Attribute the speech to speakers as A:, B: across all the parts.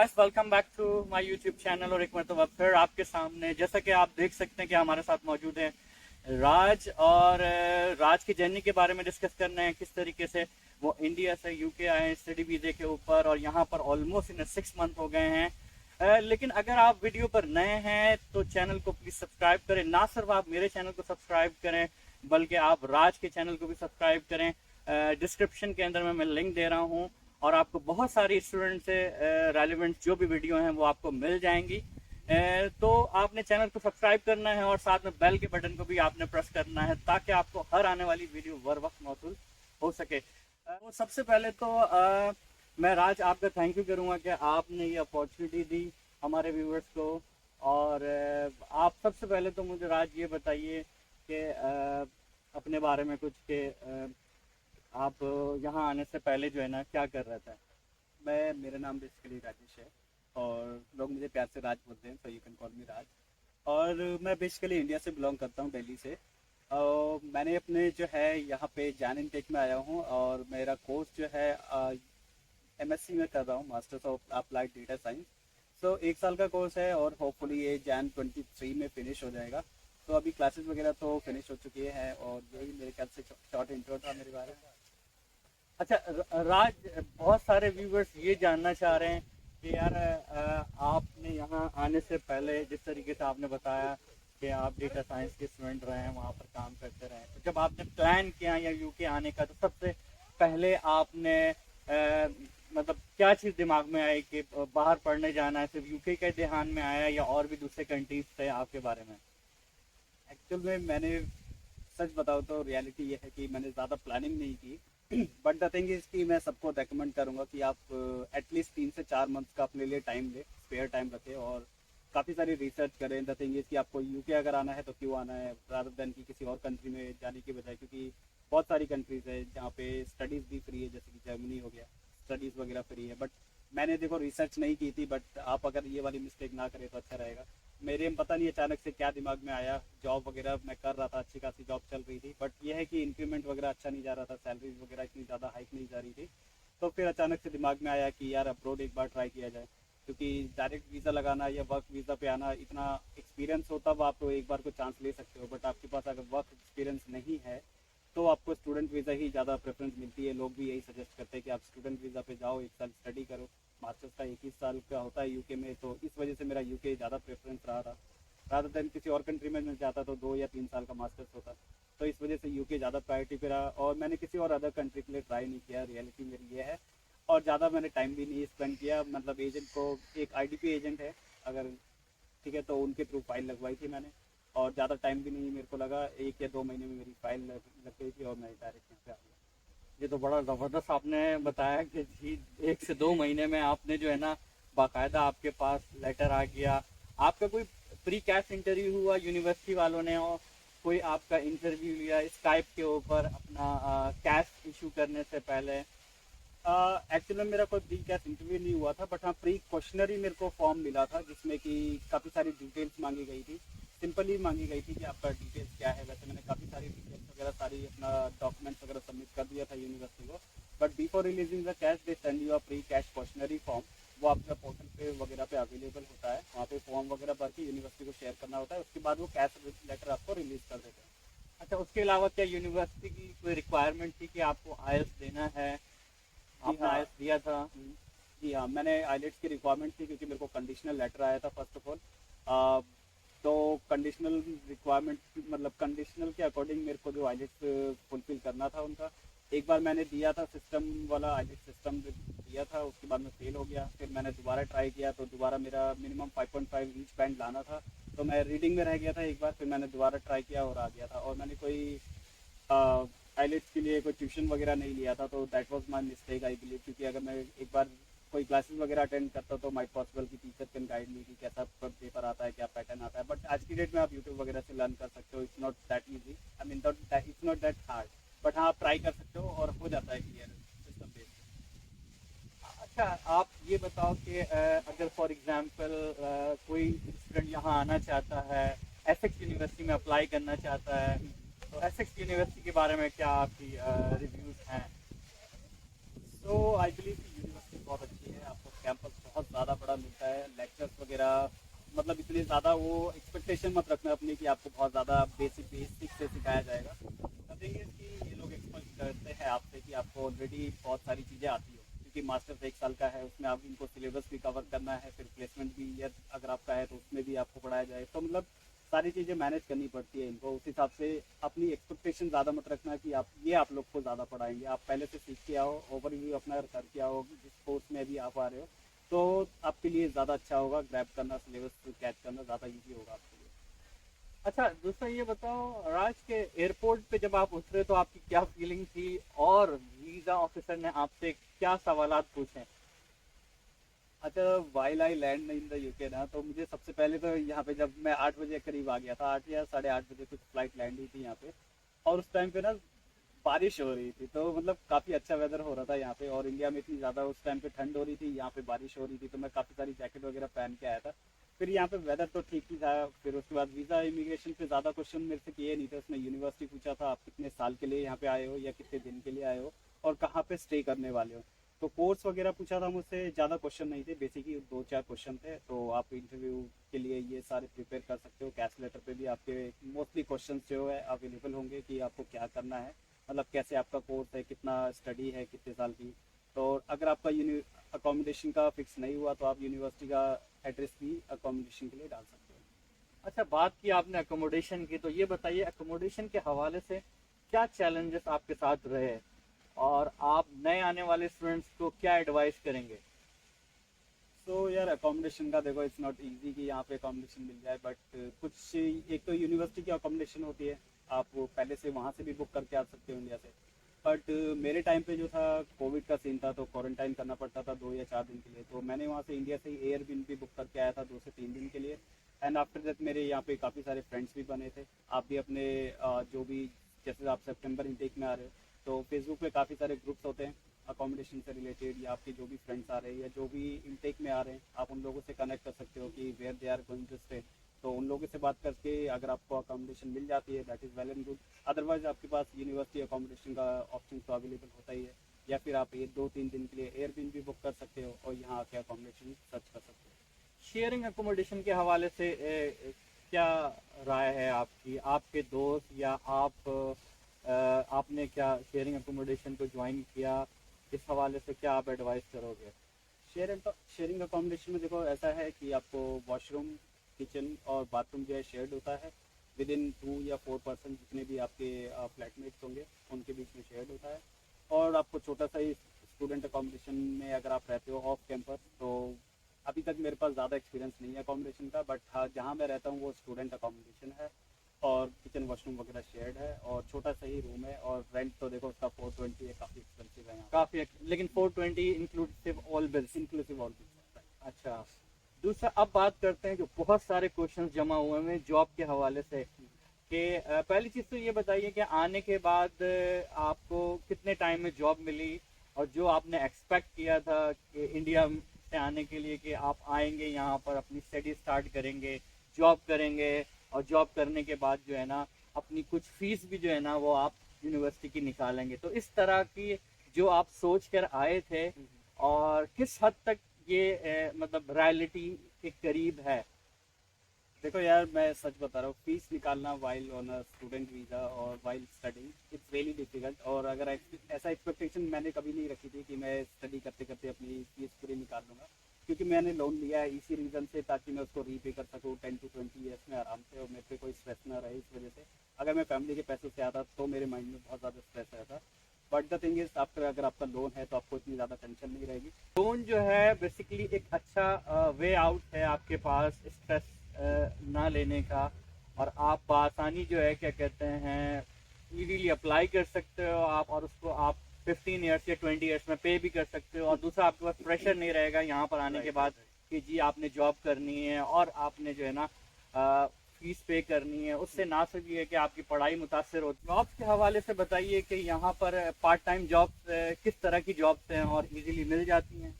A: Guys, welcome back to my YouTube channel. और एक मरतबा फिर आपके सामने, जैसा कि आप देख सकते हैं कि हमारे साथ मौजूद है राज। और राज की जर्नी के बारे में डिस्कस करना है, किस तरीके से वो इंडिया से यूके आए स्टडी वीजे के ऊपर, और यहाँ पर ऑलमोस्ट इन 6 मंथ हो गए हैं। लेकिन अगर आप वीडियो पर नए हैं तो चैनल को प्लीज सब्सक्राइब करें। ना सिर्फ आप मेरे चैनल को सब्सक्राइब करें बल्कि आप राज के चैनल को भी सब्सक्राइब करें। डिस्क्रिप्शन के अंदर में मैं लिंक दे रहा हूँ और आपको बहुत सारी स्टूडेंट से रेलिवेंट जो भी वीडियो हैं वो आपको मिल जाएंगी। तो आपने चैनल को सब्सक्राइब करना है और साथ में बेल के बटन को भी आपने प्रेस करना है ताकि आपको हर आने वाली वीडियो बर वक्त मौसूल हो सके। तो सबसे पहले तो मैं राज आपका थैंक यू करूँगा कि आपने ये अपॉर्चुनिटी दी हमारे व्यूवर्स को। और आप सबसे पहले तो मुझे राज ये बताइए कि अपने बारे में कुछ के आप यहाँ आने से पहले जो है ना क्या कर रहा था।
B: मेरा नाम बेसिकली राजेश है और लोग मुझे प्यार से राज बोलते हैं, so you can call me Raj. और मैं बेसिकली इंडिया से बिलोंग करता हूँ, दिल्ली से। और मैंने अपने जो है यहाँ पे जैन इनटेक में आया हूँ और मेरा कोर्स जो है एमएससी में कर रहा हूँ, masters of applied data science. So 1 साल का कोर्स है और होपफुली ये जैन 23 में फिनिश हो जाएगा। तो अभी क्लासेस वगैरह तो फिनिश हो चुकी है और यही मेरे ख्याल से शॉर्ट इंट्रो था मेरे बारे में।
A: अच्छा राज, बहुत सारे व्यूवर्स ये जानना चाह रहे हैं कि यार आपने यहाँ आने से पहले जिस तरीके से आपने बताया कि आप डेटा साइंस के स्टूडेंट रहे हैं, वहाँ पर काम करते रहे हैं, तो जब आपने प्लान किया या यूके आने का तो सबसे पहले आपने मतलब क्या चीज़ दिमाग में आई कि बाहर पढ़ने जाना है? सिर्फ यूके के ध्यान में आया या और भी दूसरे कंट्रीज थे आपके बारे में?
B: एक्चुअल में मैंने सच बताऊँ तो रियलिटी ये है कि मैंने ज़्यादा प्लानिंग नहीं की। बट द थिंग इज़ कि मैं सबको रेकमेंड करूँगा कि आप एटलीस्ट 3 से 4 मंथ्स का अपने लिए टाइम ले, स्पेयर टाइम रखें और काफ़ी सारी रिसर्च करें। द थिंग इज़ कि आपको यूके अगर आना है तो क्यों आना है रादर देन कि किसी और कंट्री में जाने की बजाय, क्योंकि बहुत सारी कंट्रीज़ है जहाँ पे स्टडीज़ भी फ्री है, जैसे कि जर्मनी हो गया, स्टडीज़ वगैरह फ्री है। बट मैंने देखो रिसर्च नहीं की थी, बट आप अगर ये वाली मिस्टेक ना करें तो अच्छा रहेगा। मेरे पता नहीं अचानक से क्या दिमाग में आया, जॉब वगैरह मैं कर रहा था, अच्छी खासी जॉब चल रही थी, बट ये है कि इंक्रीमेंट वगैरह अच्छा नहीं जा रहा था, सैलरीज वगैरह इतनी ज़्यादा हाइक नहीं जा रही थी। तो फिर अचानक से दिमाग में आया कि यार अब्रोड एक बार ट्राई किया जाए, क्योंकि डायरेक्ट वीज़ा लगाना या वर्क वीज़ा पे आना, इतना एक्सपीरियंस हो तब आप तो एक बार को चांस ले सकते हो, बट आपके पास अगर वर्क एक्सपीरियंस नहीं है तो आपको स्टूडेंट वीज़ा ही ज़्यादा प्रेफरेंस मिलती है। लोग भी यही सजेस्ट करते हैं कि आप स्टूडेंट वीज़ा पे जाओ, 1 साल स्टडी करो। मास्टर्स का 21 साल का होता है यूके में, तो इस वजह से मेरा यूके ज़्यादा प्रेफरेंस रहा था। रादर देन किसी और कंट्री में मैं जाता तो 2 या 3 साल का मास्टर्स होता। तो इस वजह से यूके ज़्यादा प्रायोरिटी पे रहा और मैंने किसी और अदर कंट्री के लिए ट्राई नहीं किया। रियलिटी मेरी ये है और ज़्यादा मैंने टाइम भी नहीं स्पेंड किया। मतलब एजेंट को, एक आईडीपी एजेंट है अगर, ठीक है, तो उनके थ्रू फाइल लगवाई थी मैंने और ज़्यादा टाइम भी नहीं मेरे को लगा, 1 या 2 महीने में मेरी फाइल लग गई थी और मैं डायरेक्ट यहाँ पे आ गया।
A: ये तो बड़ा ज़बरदस्त आपने बताया कि जी 1 से 2 महीने में आपने जो है ना बाकायदा आपके पास लेटर आ गया। आपका कोई प्री कैश इंटरव्यू हुआ यूनिवर्सिटी वालों ने, और कोई आपका इंटरव्यू लिया स्काइप के ऊपर अपना कैश इशू करने से पहले?
B: एक्चुअली मेरा कोई प्री कैश इंटरव्यू नहीं हुआ था, बट हाँ प्री क्वेश्चनरी मेरे को फॉर्म मिला था जिसमें कि काफ़ी सारी डिटेल्स मांगी गई थी। सिंपली मांगी गई थी कि आपका डिटेल्स क्या है। वैसे मैंने काफ़ी सारी डिटेल्स वगैरह, सारी अपना डॉक्यूमेंट्स वगैरह सबमिट कर दिया था यूनिवर्सिटी को। But before releasing the cash they send you a pre cash questionnaire form. वो आपका पोर्टल पे वगैरह पे अवेलेबल होता है, वहाँ पे फॉर्म वगैरह भर के यूनिवर्सिटी को शेयर करना होता है। उसके बाद वो कैश लेटर आपको रिलीज कर देते हैं।
A: अच्छा, उसके अलावा क्या यूनिवर्सिटी की कोई रिक्वायरमेंट थी कि आपको आईएलटीएस देना है?
B: जी
A: आपने
B: हाँ।
A: आईएलटीएस दिया था?
B: जी हाँ, मैंने आईलेट्स की रिक्वायरमेंट थी क्योंकि मेरे को कंडीशनल लेटर आया था फर्स्ट ऑफ ऑल। तो कंडीशनल रिक्वायरमेंट मतलब कंडीशनल के अकॉर्डिंग मेरे को जो आईलेट्स फुलफिल करना था उनका, एक बार मैंने दिया था सिस्टम वाला आईलेट्स सिस्टम दिया था, उसके बाद में फेल हो गया। फिर मैंने दोबारा ट्राई किया तो दोबारा मेरा मिनिमम 5.5 रीच बैंड लाना था, तो मैं रीडिंग में रह गया था एक बार। फिर मैंने दोबारा ट्राई किया और आ गया था। और मैंने कोई आईलेट्स के लिए कोई ट्यूशन वगैरह नहीं लिया था, तो that was my mistake I believe. क्योंकि अगर मैं एक बार कोई क्लासेस वगैरह अटेंड करता तो माई पॉसिबल की टीचर कैन गाइड मी कि कैसा पेपर आता है, क्या पैटर्न आता है। बट आज की डेट में आप यूट्यूब वगैरह से लर्न कर सकते हो। It's not that easy, I mean it's not that hard. But हाँ, आप ट्राई कर सकते हो और हो जाता है क्लियर सिस्टम बेस्ड।
A: अच्छा, आप ये बताओ कि अगर फॉर एग्जांपल कोई स्टूडेंट यहाँ आना चाहता है, एसेक्स यूनिवर्सिटी में अप्लाई करना चाहता है, तो एसेक्स यूनिवर्सिटी के बारे में क्या आपकी रिव्यूज हैं?
B: सो आई बिलीव यूनिवर्सिटी बहुत अच्छी है, आपको कैंपस बहुत ज़्यादा बड़ा मिलता है, लेक्चर्स वगैरह मतलब इतने ज़्यादा वो एक्सपेक्टेशन मत रखना अपनी कि आपको बहुत ज़्यादा बेसिक से सिखाया जाएगा। नथिंग इज कि ये लोग एक्सपेक्ट करते हैं आपसे कि आपको ऑलरेडी बहुत सारी चीज़ें आती हो, क्योंकि मास्टर्स 1 साल का है, उसमें आप इनको सिलेबस भी कवर करना है, फिर प्लेसमेंट भी या अगर आपका है तो उसमें भी आपको पढ़ाया जाए, तो मतलब सारी चीज़ें मैनेज करनी पड़ती है इनको। उस हिसाब से अपनी एक्सपेक्टेशन ज़्यादा मत रखना कि आप लोग को ज़्यादा पढ़ाएंगे। आप पहले से सीख के आओ, ओवरव्यू अपना करके आओ, जिस कोर्स में अभी आप आ रहे हो, तो आपके लिए ज़्यादा अच्छा होगा। ग्रैब करना, सिलेबस कैच करना ज़्यादा ईजी होगा आपके लिए।
A: अच्छा, दूसरा ये बताओ, राज के एयरपोर्ट पे जब आप उतरे तो आपकी क्या फीलिंग थी, और वीजा ऑफिसर ने आपसे क्या सवालात पूछे?
B: अच्छा, while I land in the UK ना, तो मुझे सबसे पहले तो यहाँ पे जब मैं 8 बजे करीब आ गया था, 8 या 8:30 बजे कुछ फ्लाइट लैंड हुई थी यहाँ पे, और उस टाइम पे ना बारिश हो रही थी, तो मतलब काफ़ी अच्छा वेदर हो रहा था यहाँ पे। और इंडिया में इतनी ज़्यादा उस टाइम पे ठंड हो रही थी, यहाँ पे बारिश हो रही थी, तो मैं काफ़ी सारी जैकेट वगैरह पहन के आया था। फिर यहाँ पे वेदर तो ठीक ही था। फिर उसके बाद वीज़ा इमिग्रेशन पे ज़्यादा क्वेश्चन मेरे से किए नहीं थे। उसने यूनिवर्सिटी पूछा था, आप कितने साल के लिए यहाँ पे आए हो या कितने दिन के लिए आए हो, और कहाँ पे स्टे करने वाले हो। तो कोर्स वगैरह पूछा था मुझसे, ज़्यादा क्वेश्चन नहीं थे, बेसिक ही 2-4 क्वेश्चन थे। तो आप इंटरव्यू के लिए ये सारे प्रिपेयर कर सकते हो। कैश लेटर पे भी आपके मोस्टली क्वेश्चन जो है अवेलेबल होंगे कि आपको क्या करना है, मतलब कैसे आपका कोर्स है, कितना स्टडी है, कितने साल की। तो अगर आपका अकोमोडेशन का फिक्स नहीं हुआ तो आप यूनिवर्सिटी का एड्रेस भी अकोमोडेशन के लिए डाल सकते हो।
A: अच्छा, बात की आपने अकोमोडेशन की, तो ये बताइए अकोमोडेशन के हवाले से क्या चैलेंजेस आपके साथ रहे, और आप नए आने वाले स्टूडेंट्स को क्या एडवाइस करेंगे?
B: तो यार अकोमोडेशन का देखो, इट्स नॉट इजी कि यहाँ पे अकोमोडेशन मिल जाए, बट कुछ एक तो यूनिवर्सिटी की अकोमोडेशन होती है, आप वो पहले से वहाँ से भी बुक करके आ सकते हो इंडिया से। बट मेरे टाइम पे जो था, कोविड का सीन था, तो क्वारंटाइन करना पड़ता था 2 या 4 दिन के लिए। तो मैंने वहाँ से इंडिया से ही एयरबीएनबी बुक करके आया था 2 से 3 दिन के लिए। एंड आफ्टर दैट मेरे यहाँ पे काफ़ी सारे फ्रेंड्स भी बने थे। आप भी अपने जो भी, जैसे आप सितंबर इनटेक में आ रहे हो, तो फेसबुक पे काफ़ी सारे ग्रुप्स होते हैं अकोमोडेशन से रिलेटेड, या आपके जो भी फ्रेंड्स आ रहे हैं या जो भी इनटेक में आ रहे हैं, आप उन लोगों से कनेक्ट कर सकते हो कि where they are going to stay. तो उन लोगों से बात करके अगर आपको अकोमोडेशन मिल जाती है, that is well and good. Otherwise आपके पास यूनिवर्सिटी अकोमोडेशन का ऑप्शन तो अवेलेबल होता ही है, या फिर आप 2-3 दिन के लिए एयरबीएनबी बुक कर सकते हो और यहाँ आके अकोमोडेशन सर्च कर सकते हो।
A: शेयरिंग अकोमोडेशन के हवाले से क्या राय है आपकी? आपके दोस्त या आपने क्या शेयरिंग अकोमोडेशन को ज्वाइन किया? इस हवाले से क्या आप एडवाइस करोगे?
B: शेयरिंग अकोमोडेशन में देखो ऐसा है कि आपको वॉशरूम, किचन और बाथरूम जो है शेयर्ड होता है। विद इन 2 या 4 पर्सन जितने भी आपके फ्लैटमेट्स होंगे उनके बीच में शेयर्ड होता है। और आपको छोटा सा ही स्टूडेंट अकोमोडेशन में अगर आप रहते हो ऑफ कैंपस, तो अभी तक मेरे पास ज़्यादा एक्सपीरियंस नहीं है अकोमोडेशन का, बट हाँ जहाँ मैं रहता हूँ वो स्टूडेंट अकोमोडेशन है, और किचन वॉशरूम वगैरह शेयर्ड है, और छोटा सा ही रूम है। और रेंट तो देखो उसका 420 है, काफ़ी एक्सपेंसिव है यहाँ,
A: काफ़ी, लेकिन 420 inclusive all bills?
B: Inclusive all bills.
A: अच्छा, दूसरा अब बात करते हैं, जो बहुत सारे क्वेश्चंस जमा हुए हैं जॉब के हवाले से, कि पहली चीज़ तो ये बताइए कि आने के बाद आपको कितने टाइम में जॉब मिली, और जो आपने एक्सपेक्ट किया था कि इंडिया से आने के लिए कि आप आएंगे यहाँ पर अपनी स्टडी स्टार्ट करेंगे, जॉब करेंगे, और जॉब करने के बाद जो है ना अपनी कुछ फीस भी जो है ना वो आप यूनिवर्सिटी की निकालेंगे, तो इस तरह की जो आप सोच कर आए थे, और किस हद तक ये मतलब रियलिटी के करीब है?
B: देखो यार, मैं सच बता रहा हूँ, फीस निकालना while on a student visa और while studying it's really difficult. और अगर ऐसा एक्सपेक्टेशन मैंने कभी नहीं रखी थी कि मैं स्टडी करते करते अपनी फीस पूरी निकाल लूँगा, क्योंकि मैंने लोन लिया है इसी रीज़न से, ताकि मैं उसको रीपे कर सकूँ 10 to 20 ईयर्स में आराम से, और मेरे पे कोई स्ट्रेस ना रहे इस वजह से। अगर मैं फैमिली के पैसों से आता तो मेरे माइंड में बहुत ज़्यादा स्ट्रेस रहता। But the thing is, after अगर आपका लोन है तो आपको इतनी ज़्यादा टेंशन नहीं रहेगी।
A: लोन जो है बेसिकली एक अच्छा वे आउट है आपके पास स्ट्रेस ना लेने का, और आप बआसानी जो है क्या कहते हैं इजीली अप्लाई कर सकते हो आप, और उसको आप 15 ईयर्स या 20 ईयर्स में पे भी कर सकते हो। और दूसरा, आपके पास प्रेशर नहीं रहेगा यहाँ पर आने के बाद कि जी आपने जॉब करनी है और आपने जो है ना फीस पे करनी है। उससे ना सिर्फ ये है कि आपकी पढ़ाई मुतासर हो। जॉब्स के हवाले से बताइए कि यहाँ पर पार्ट टाइम जॉब्स किस तरह की जॉब्स हैं और इजीली मिल जाती हैं?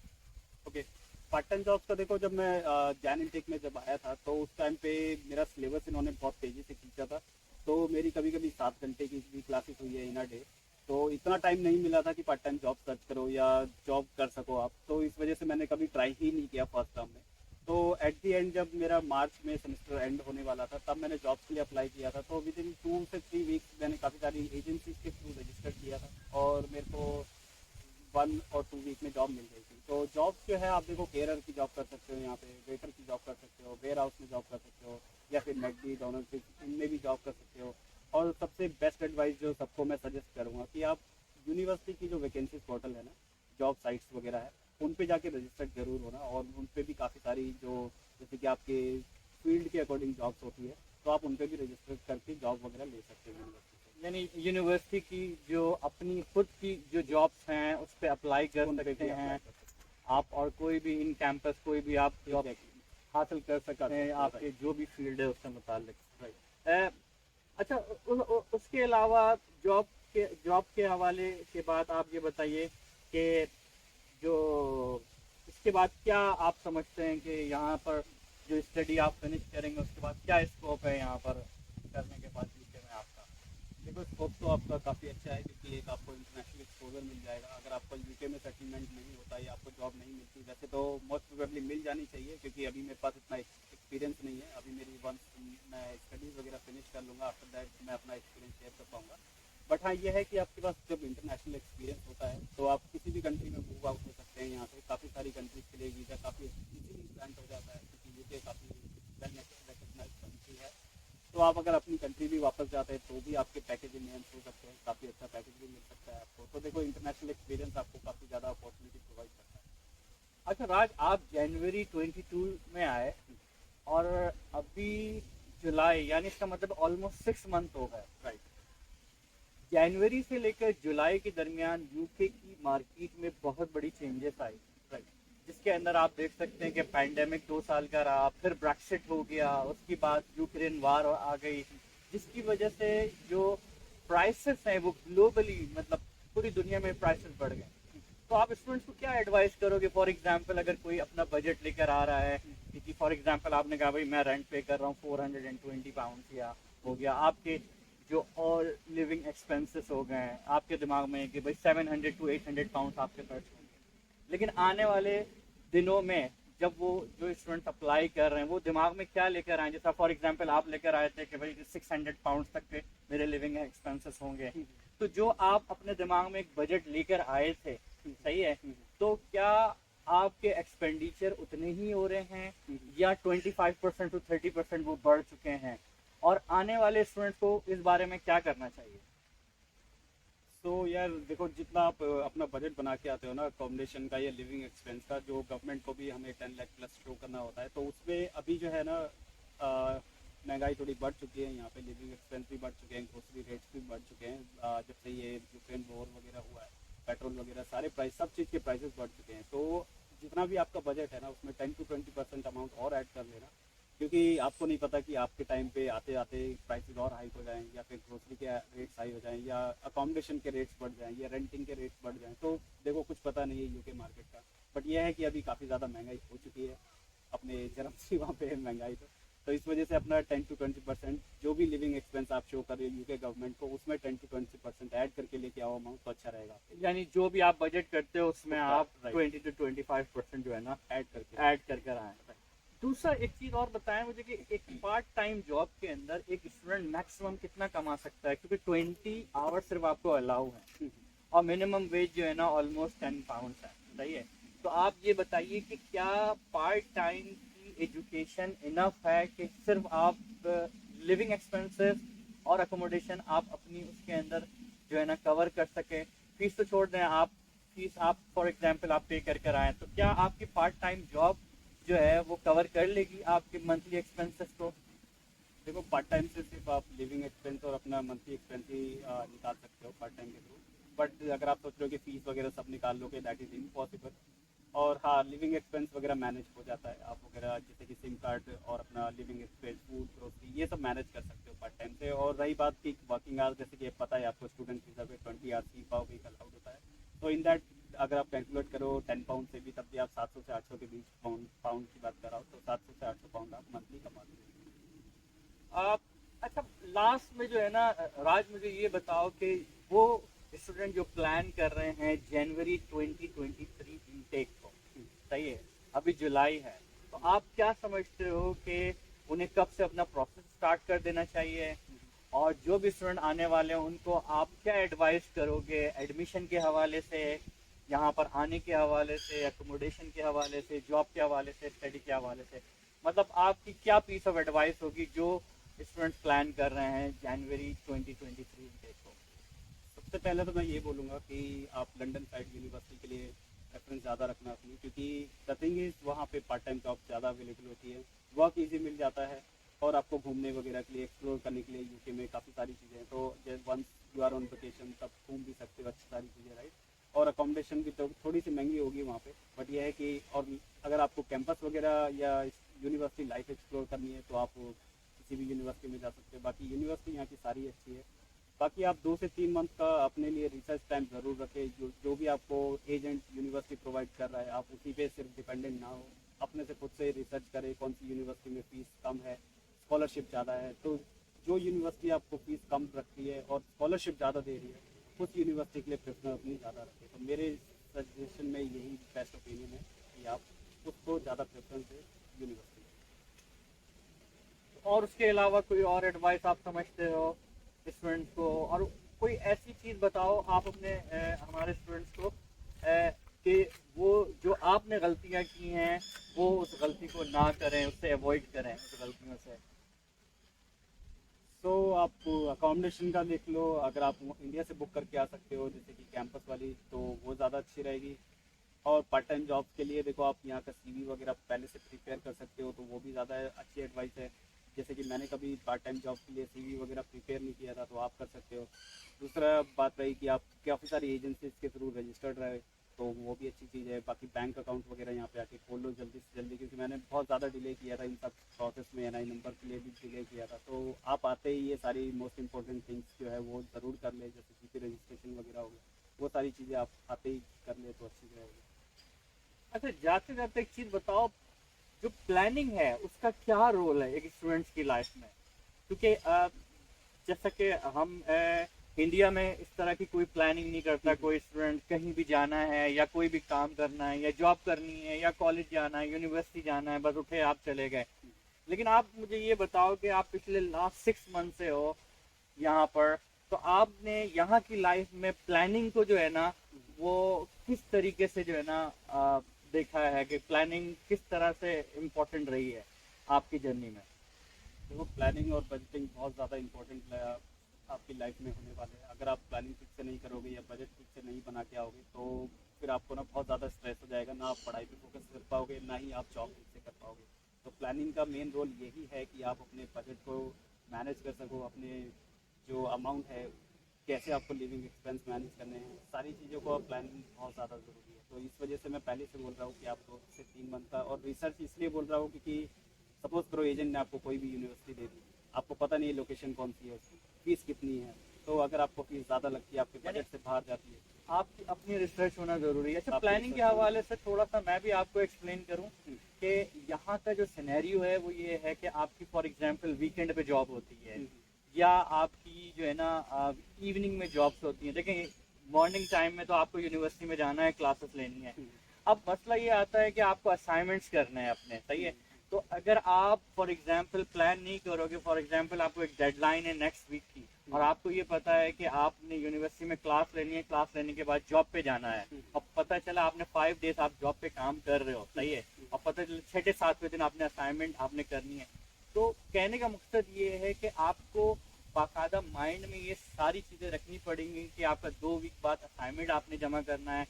B: ओके, पार्ट टाइम जॉब्स का देखो, जब मैं जैन इनटेक में जब आया था तो उस टाइम पे मेरा सिलेबस इन्होंने बहुत तेज़ी से खींचा था। तो मेरी कभी कभी 7 घंटे की भी क्लासेस हुई है इन अ डे। तो इतना टाइम नहीं मिला था कि पार्ट टाइम जॉब सर्च करो या जॉब कर सको आप, तो इस वजह से मैंने कभी ट्राई ही नहीं किया फर्स्ट टर्म में। तो एट दी एंड जब मेरा मार्च में सेमेस्टर एंड होने वाला था तब मैंने जॉब्स के लिए अप्लाई किया था। तो विद इन 2 से 3 वीक्स मैंने काफ़ी सारी एजेंसीज के थ्रू रजिस्टर किया था और मेरे को 1 और 2 वीक में जॉब मिल गई थी। तो जॉब जो है आप देखो, केयर की जॉब कर सकते हो, यहाँ पे वेटर की जॉब कर सकते हो, वेयर हाउस में जॉब कर सकते हो, या फिर मैकडी डोनल्ड इनमें भी जॉब कर सकते हो। और सबसे बेस्ट एडवाइस जो सबको मैं सजेस्ट करूँगा कि आप यूनिवर्सिटी की जो वैकेंसीज पोर्टल है ना, जॉब साइट्स वगैरह है, उन पे जाके रजिस्टर्ड जरूर होना। और उन पे भी काफ़ी सारी जो जैसे कि आपके फील्ड के अकॉर्डिंग जॉब्स होती है, तो आप उन पे भी रजिस्टर करके जॉब वगैरह ले सकते हो यूनिवर्सिटी से।
A: यानी यूनिवर्सिटी की जो अपनी खुद की जो जॉब्स हैं उस पर अप्लाई कर
B: उन पे
A: सकते
B: भी apply
A: हैं
B: कर सकते
A: आप, और कोई भी इन कैंपस कोई भी आप
B: हो।
A: Job
B: Exactly.
A: हासिल कर सकते
B: कर
A: हैं
B: सकते हो,
A: आपके जो भी फील्ड है उससे मुतालिक।
B: राइट।
A: अच्छा, उसके अलावा जॉब के हवाले के बाद आप ये बताइए कि जो इसके बाद क्या आप समझते हैं कि यहाँ पर जो स्टडी आप फिनिश करेंगे उसके बाद क्या स्कोप है यहाँ पर करने के बाद यूके में आपका?
B: देखो, स्कोप तो आपका काफ़ी अच्छा है क्योंकि एक आपको इंटरनेशनल एक्सपोजर मिल जाएगा। अगर आपका यूके में सेटलमेंट नहीं होता या आपको जॉब नहीं मिलती, वैसे तो मोस्ट प्रोबेबली मिल जानी चाहिए क्योंकि अभी मेरे पास इतना एक्सपीरियंस नहीं है। अभी मेरी वंस मैं स्टडीज़ वगैरह फिनिश कर लूँगा, आफ्टर दैट मैं अपना एक्सपीरियंस शेयर कर पाऊँगा। बट हाँ, ये है कि आपके पास जब इंटरनेशनल एक्सपीरियंस होता है तो आप किसी भी कंट्री में मूव आउट हो सकते हैं। यहाँ से काफ़ी सारी कंट्रीज के लिए वीज़ा काफ़ी इजीली ग्रांट हो जाता है क्योंकि यूके काफ़ी वेल रिकग्नाइज कंट्री है। तो आप अगर अपनी कंट्री भी वापस जाते हैं तो भी आपके पैकेज इनहेंस हो सकते हैं, काफ़ी अच्छा पैकेज भी मिल सकता है आपको। तो देखो, इंटरनेशनल एक्सपीरियंस आपको काफ़ी ज़्यादा अपॉर्चुनिटी प्रोवाइड करता है।
A: अच्छा राज, आप जनवरी 22 में आए और अभी जुलाई, यानी इसका मतलब ऑलमोस्ट 6 मंथ हो गए।
B: राइट।
A: जनवरी से लेकर जुलाई के दरमियान यूके की मार्केट में बहुत बड़ी चेंजेस आई,
B: राइट।
A: जिसके अंदर आप देख सकते हैं कि पैंडेमिक 2 साल का रहा, फिर ब्रेक्सिट हो गया, उसके बाद यूक्रेन वार आ गई, जिसकी वजह से जो प्राइसेस हैं वो ग्लोबली, मतलब पूरी दुनिया में प्राइसेस बढ़ गए। तो आप स्टूडेंट्स को क्या एडवाइस करोगे? फॉर एग्जांपल अगर कोई अपना बजट लेकर आ रहा है, क्योंकि फॉर एग्जांपल आपने कहा भाई मैं रेंट पे कर रहा हूँ 420 पाउंड या हो गया, आपके जो और लिविंग एक्सपेंसेस हो गए हैं आपके दिमाग में कि भाई 700 to 800 पाउंड आपके खर्च होंगे। लेकिन आने वाले दिनों में जब वो जो स्टूडेंट्स अप्लाई कर रहे हैं वो दिमाग में क्या लेकर आए? जैसा फॉर एग्जांपल आप लेकर आए थे कि भाई 600 पाउंड तक के मेरे लिविंग एक्सपेंसेस होंगे, तो जो आप अपने दिमाग में एक बजट लेकर आए थे, सही है, तो क्या आपके एक्सपेंडिचर उतने ही हो रहे हैं या 25% to 30% वो बढ़ चुके हैं? और आने वाले स्टूडेंट्स को इस बारे में क्या करना चाहिए?
B: तो यार देखो, जितना आप अपना बजट बना के आते हो ना अकोमोडेशन का या लिविंग एक्सपेंस का, जो गवर्नमेंट को भी हमें 10 लाख प्लस शो करना होता है, तो उसमें अभी जो है ना महंगाई थोड़ी बढ़ चुकी है। यहाँ पे लिविंग एक्सपेंस भी बढ़ चुके हैं, ग्रोसरी रेट्स भी बढ़ चुके हैं। जब से ये यूक्रेन वॉर वगैरह हुआ है, पेट्रोल वगैरह सारे प्राइस, सब चीज़ के प्राइसेस बढ़ चुके हैं। तो जितना भी आपका बजट है ना उसमें 10 to 20% अमाउंट और ऐड कर लेना, क्योंकि आपको नहीं पता कि आपके टाइम पे आते आते प्राइसेस और हाई हो जाएं या फिर ग्रोसरी के रेट्स हाई हो जाएं या अकोमोडेशन के रेट्स बढ़ जाएं या रेंटिंग के रेट्स बढ़ जाएं। तो देखो, कुछ पता नहीं है यूके मार्केट का, बट यह है कि अभी काफ़ी ज़्यादा महंगाई हो चुकी है अपने जन्म से वहाँ पे है महंगाई। तो इस वजह से अपना 10 to 20% जो भी लिविंग एक्सपेंस आप शो कर रहे हो यूके गवर्नमेंट को, उसमें 10 to 20% ऐड करके लेके आओ अमाउंट, तो अच्छा रहेगा।
A: यानी जो भी आप बजट करते हो उसमें आप
B: Right.
A: 20 to 25% जो है ना
B: ऐड करके
A: ऐड कर कर आए। दूसरा एक चीज और बताएं मुझे कि एक पार्ट टाइम जॉब के अंदर एक स्टूडेंट मैक्सिमम कितना कमा सकता है? क्योंकि 20 आवर सिर्फ आपको अलाउ है और मिनिमम वेज जो है ना ऑलमोस्ट 10 पाउंड है, सही है। तो आप ये बताइए कि क्या पार्ट टाइम की एजुकेशन इनफ है कि सिर्फ आप लिविंग एक्सपेंसेस और अकोमोडेशन आप अपनी उसके अंदर जो है ना कवर कर सके? फीस तो छोड़ दें, आप फीस आप फॉर एग्जांपल आप पे कर कर आए, तो क्या आपकी पार्ट टाइम जॉब जो है वो कवर कर लेगी आपके मंथली एक्सपेंसेस को?
B: देखो, पार्ट टाइम से सिर्फ आप लिविंग एक्सपेंस और अपना मंथली एक्सपेंस ही निकाल सकते हो पार्ट टाइम के थ्रू। बट अगर आप सोच रहे हो कि फीस वगैरह सब निकाल लोगे, दैट इज़ इम्पॉसिबल। और हाँ, लिविंग एक्सपेंस वगैरह मैनेज हो जाता है, आप वगैरह जैसे कि सिम कार्ड और अपना लिविंग एक्सपेंस, फूड, ग्रोसरी, ये सब मैनेज कर सकते हो पार्ट टाइम से। और रही बात की वर्किंग आवर्स, जैसे कि पता है आपको स्टूडेंट वीज़ा पे 20 आवर्स की पाव वीक अलाउड होता है। तो इन दैट अगर आप कैलकुलेट करो 10 पाउंड से भी, तब भी आप 700 से 800 के बीच पाउंड की बात कर रहा हो, तो 700 से 800 पाउंड आप मंथली कमा लोगे।
A: आप अच्छा, लास्ट में जो है ना राज, मुझे ये बताओ कि वो स्टूडेंट जो प्लान कर रहे हैं जनवरी 2023 इनटेक को, सही है, अभी जुलाई है, तो आप क्या समझते हो कि उन्हें कब से अपना प्रोसेस स्टार्ट कर देना चाहिए? और जो भी स्टूडेंट आने वाले हैं उनको आप क्या एडवाइस करोगे एडमिशन के हवाले से, यहाँ पर आने के हवाले से, एकोमोडेशन के हवाले से, जॉब के हवाले से, स्टडी के हवाले से? मतलब आपकी क्या पीस ऑफ एडवाइस होगी जो स्टूडेंट प्लान कर रहे हैं जनवरी 2023 इनटेक को?
B: सबसे पहले तो मैं ये बोलूँगा कि आप लंदन साइड यूनिवर्सिटी के लिए प्रेफरेंस ज़्यादा रखना अपनी, क्योंकि द थिंग इज़ वहाँ पे पार्ट टाइम जॉब ज़्यादा अवेलेबल होती है, वर्क इजी मिल जाता है, और आपको घूमने वगैरह के लिए, एक्सप्लोर करने के लिए यूके में काफ़ी सारी चीज़ें हैं। तो जैसे once you are on vacation तब घूम भी सकते हो अच्छी सारी चीज़ें, राइट। और अकोमोडेशन भी तो थोड़ी सी महंगी होगी वहाँ पे, बट यह है कि और अगर आपको कैंपस वगैरह या यूनिवर्सिटी लाइफ एक्सप्लोर करनी है तो आप किसी भी यूनिवर्सिटी में जा सकते हो। बाकी यूनिवर्सिटी यहाँ की सारी अच्छी है। बाकी आप 2 से 3 मंथ का अपने लिए रिसर्च टाइम ज़रूर रखें। जो भी आपको एजेंट यूनिवर्सिटी प्रोवाइड कर रहा है आप उसी पे सिर्फ डिपेंडेंट ना हो, अपने से खुद से रिसर्च करें कौन सी यूनिवर्सिटी में फ़ीस कम है, स्कॉलरशिप ज़्यादा है। तो जो यूनिवर्सिटी आपको फ़ीस कम रखती है और स्कॉलरशिप ज़्यादा दे रही है उस यूनिवर्सिटी के लिए प्रेफरेंस अपनी ज़्यादा रखें। तो मेरे सजेशन में यही बेस्ट ओपिनियन है कि आप उसको ज़्यादा प्रेफरेंस दें यूनिवर्सिटी।
A: और उसके अलावा कोई और एडवाइस आप समझते हो स्टूडेंट्स को? और कोई ऐसी चीज़ बताओ आप अपने हमारे स्टूडेंट्स को कि वो जो आपने गलतियां की हैं वो उस गलती को ना करें, उससे अवॉइड करें उस गलतियों से।
B: तो आप अकोमोडेशन का देख लो, अगर आप इंडिया से बुक करके आ सकते हो जैसे कि कैंपस वाली, तो वो ज़्यादा अच्छी रहेगी। और पार्ट टाइम जॉब के लिए देखो आप यहाँ का सीवी वगैरह पहले से प्रिपेयर कर सकते हो, तो वो भी ज़्यादा अच्छी एडवाइस है। जैसे कि मैंने कभी पार्ट टाइम जॉब के लिए सीवी वगैरह प्रिपेयर नहीं किया था, तो आप कर सकते हो। दूसरा बात रही कि आप काफ़ी सारी एजेंसीज के थ्रू रजिस्टर्ड रहे, तो वो भी अच्छी चीज़ है। बाकी बैंक अकाउंट वगैरह यहाँ पे आके खोल लो जल्दी से जल्दी, क्योंकि मैंने बहुत ज़्यादा डिले किया था इन सब प्रोसेस में, NI नंबर के लिए भी डिले किया था। तो आप आते ही ये सारी मोस्ट इंपॉर्टेंट थिंग्स जो है वो ज़रूर कर ले, जैसे GP रजिस्ट्रेशन वगैरह हो गया, वो सारी चीज़ें आप आते ही कर ले तो अच्छी रहेगी।
A: अच्छा, जाते जाते एक चीज़ बताओ, जो प्लानिंग है उसका क्या रोल है एक स्टूडेंट्स की लाइफ में? क्योंकि जैसा कि हम इंडिया में इस तरह की कोई प्लानिंग नहीं करता। कोई स्टूडेंट कहीं भी जाना है या कोई भी काम करना है या जॉब करनी है या कॉलेज जाना है, यूनिवर्सिटी जाना है, बस उठे आप चले गए। लेकिन आप मुझे ये बताओ कि आप पिछले लास्ट 6 मंथ से हो यहाँ पर, तो आपने यहाँ की लाइफ में प्लानिंग को जो है ना वो किस तरीके से जो है ना देखा है कि प्लानिंग किस तरह से इम्पोर्टेंट रही है आपकी जर्नी में?
B: देखो प्लानिंग और बजटिंग बहुत ज़्यादा इंपॉर्टेंट आपकी लाइफ में होने वाले हैं। अगर आप प्लानिंग ठीक से नहीं करोगे या बजट ठीक से नहीं बना के आओगे तो फिर आपको ना बहुत ज़्यादा स्ट्रेस हो जाएगा, ना आप पढ़ाई पे फोकस कर पाओगे, ना ही आप जॉब ठीक से कर पाओगे। तो प्लानिंग का मेन रोल यही है कि आप अपने बजट को मैनेज कर सको, अपने जो अमाउंट है कैसे आपको लिविंग एक्सपेंस मैनेज करने हैं, सारी चीज़ों को प्लानिंग बहुत ज़्यादा ज़रूरी है। तो इस वजह से मैं पहले से बोल रहा हूँ कि आप 2 से 3 मंथ का, और रिसर्च इसलिए बोल रहा हूँ क्योंकि सपोज करो एजेंट ने आपको कोई भी यूनिवर्सिटी दे दी, आपको पता नहीं है लोकेशन कौन सी है, उसकी फीस कितनी है, तो अगर आपको फीस ज़्यादा लगती है, आपके बजट से बाहर जाती है,
A: आपकी अपनी रिसर्च होना जरूरी है। अच्छा,
B: आपकी
A: प्लानिंग के
B: research
A: हवाले से थोड़ा सा मैं भी आपको एक्सप्लेन करूं कि यहाँ का जो सिनेरियो है वो ये है कि आपकी फॉर एग्जांपल वीकेंड पे जॉब होती है या आपकी जो है ना इवनिंग में जॉब्स होती हैं। देखें, मॉर्निंग टाइम में तो आपको यूनिवर्सिटी में जाना है, क्लासेस लेनी है। अब मसला ये आता है कि आपको असाइनमेंट्स करने हैं अपने, सही है। तो अगर आप फॉर एग्जांपल प्लान नहीं करोगे, फॉर एग्जांपल आपको एक डेडलाइन है नेक्स्ट वीक की और आपको ये पता है कि आपने यूनिवर्सिटी में क्लास लेनी है, क्लास लेने के बाद जॉब पे जाना है, अब पता चला आपने 5 डेज आप जॉब पे काम कर रहे हो, सही है, और पता चला 6-7वें दिन आपने असाइनमेंट आपने करनी है। तो कहने का मकसद ये है कि आपको बाकायदा माइंड में ये सारी चीज़ें रखनी पड़ेंगी कि आपका 2 वीक बाद असाइनमेंट आपने जमा करना है।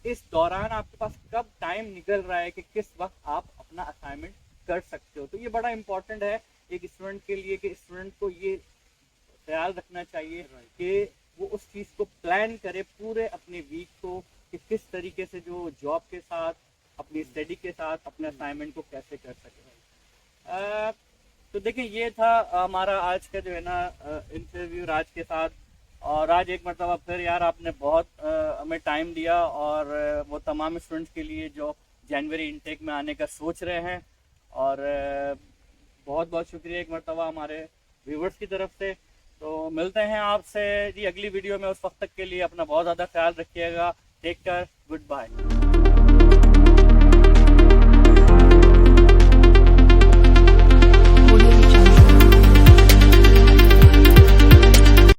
A: इस दौरान आपके पास कब टाइम निकल रहा है कि किस वक्त आप अपना असाइनमेंट कर सकते हो। तो ये बड़ा इंपॉर्टेंट है एक स्टूडेंट के लिए कि स्टूडेंट को ये ख्याल रखना चाहिए कि वो उस चीज़ को प्लान करे पूरे अपने वीक को कि किस तरीके से जो जॉब के साथ, अपनी स्टडी के साथ अपने असाइनमेंट को कैसे कर सके। तो देखिए, ये था हमारा आज का जो है ना इंटरव्यू राज के साथ। और राज, एक मरतबा फिर यार आपने बहुत हमें टाइम दिया, और वो तमाम स्टूडेंट्स के लिए जो जनवरी इनटेक में आने का सोच रहे हैं, और बहुत बहुत शुक्रिया एक मरतबा हमारे व्यूवर्स की तरफ से। तो मिलते हैं आपसे जी अगली वीडियो में। उस वक्त तक के लिए अपना बहुत ज़्यादा ख्याल रखिएगा। Take care, good bye.